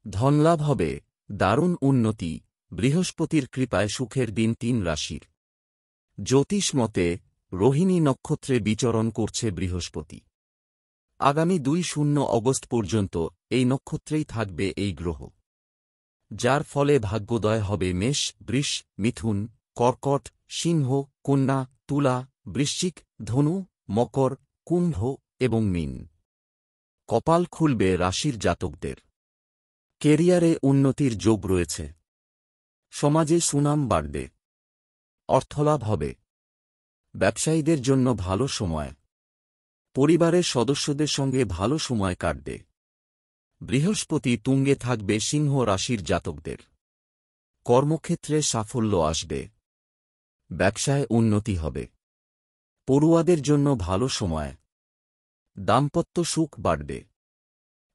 ধনলাভ হবে, দারুণ উন্নতি, বৃহস্পতির কৃপায় সুখের দিন 3 রাশির। জ্যোতিষ মতে রোহিণী নক্ষত্রে বিচরণ করছে বৃহস্পতি। আগামী 2 অগস্ট পর্যন্ত এই নক্ষত্রেই থাকবে এই গ্রহ, যার ফলে ভাগ্যোদয় হবে মেষ, বৃষ, মিথুন, কর্কট, সিংহ, কন্যা, তুলা, বৃশ্চিক, ধনু, মকর, কুম্ভ এবং মীন। কপাল খুলবে রাশির জাতকদের। কেরিয়ারে উন্নতির যোগ রয়েছে। সমাজে সুনাম বাড়বে। অর্থলাভ হবে। ব্যবসায়ীদের জন্য ভালো সময়। পরিবারের সদস্যদের সঙ্গে ভালো সময় কাটবে। বৃহস্পতি তুঙ্গে থাকবে সিংহ রাশির জাতকদের। কর্মক্ষেত্রে সাফল্য আসবে। ব্যবসায় উন্নতি হবে। পড়ুয়াদের জন্য ভালো সময়। দাম্পত্য সুখ বাড়বে।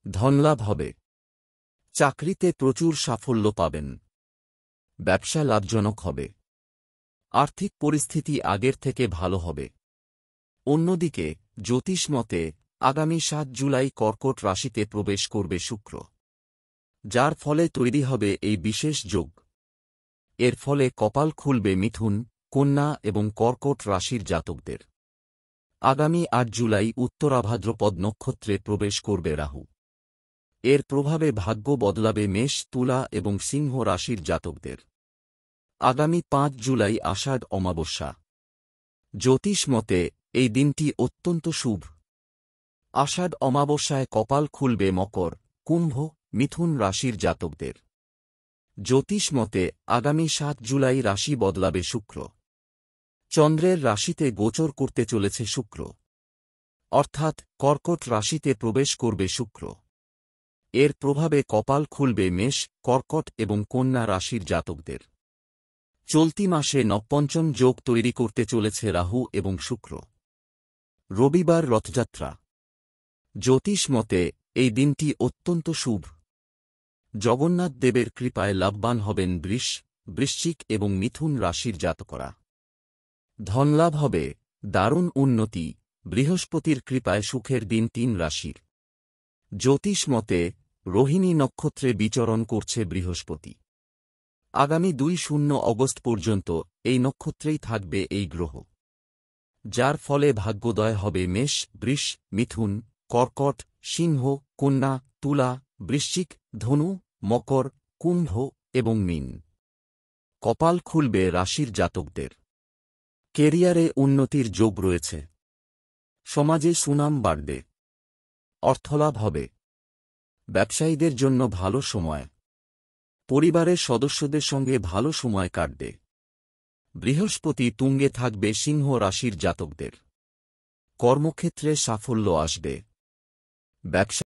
ধনলাভ হবে। চাকরিতে প্রচুর সাফল্য পাবেন। ব্যবসা লাভজনক হবে। আর্থিক পরিস্থিতি আগের থেকে ভালো হবে। অন্যদিকে জ্যোতিষ মতে আগামী 7 জুলাই কর্কট রাশিতে প্রবেশ করবে শুক্র, যার ফলে তৈরি হবে এই বিশেষ যোগ। এর ফলে কপাল খুলবে মিথুন, কন্যা এবং কর্কট রাশির জাতকদের। আগামী 8 জুলাই উত্তরাভাদ্রপদ নক্ষত্রে প্রবেশ করবে রাহু। এর প্রভাবে ভাগ্য বদলাবে মেষ, তুলা এবং সিংহ রাশির জাতকদের। আগামী 5 জুলাই আষাঢ় অমাবস্যা। জ্যোতিষ মতে এই দিনটি অত্যন্ত শুভ। আষাঢ় অমাবস্যায় কপাল খুলবে মকর, কুম্ভ, মিথুন রাশির জাতকদের। জ্যোতিষ মতে আগামী 7 জুলাই রাশি বদলাবে শুক্র। চন্দ্রের রাশিতে গোচর করতে চলেছে শুক্র, অর্থাৎ কর্কট রাশিতে প্রবেশ করবে শুক্র। এর প্রভাবে কপাল খুলবে মেষ, কর্কট এবং কন্যা রাশির জাতকদের। চলতি মাসে নবপঞ্চম যোগ তৈরি করতে চলেছে রাহু এবং শুক্র। রবিবার রথযাত্রা। জ্যোতিষ মতে এই দিনটি অত্যন্ত শুভ। জগন্নাথ দেবের কৃপায় লাভবান হবেন বৃষ, বৃশ্চিক এবং মিথুন রাশির জাতকরা। ধনলাভ হবে, দারুণ উন্নতি, বৃহস্পতির কৃপায় সুখের দিন 3 রাশির। জ্যোতিষ মতে রোহিণী নক্ষত্রে বিচরণ করছে বৃহস্পতি। আগামী 2 অগস্ট পর্যন্ত এই নক্ষত্রেই থাকবে এই গ্রহ, যার ফলে ভাগ্যোদয় হবে মেষ, বৃষ, মিথুন, কর্কট, সিংহ, কন্যা, তুলা, বৃশ্চিক, ধনু, মকর, কুম্ভ এবং মীন। কপাল খুলবে রাশির জাতকদের। কেরিয়ারে উন্নতির যোগ রয়েছে। সমাজে সুনাম বাড়বে। অর্থলাভ হবে। ব্যবসায়ীদের জন্য ভালো সময়। পরিবারের সদস্যদের সঙ্গে ভালো সময় কাটবে। বৃহস্পতি তুঙ্গে থাকবে সিংহ রাশির জাতকদের। কর্মক্ষেত্রে সাফল্য আসবে। ব্যবসা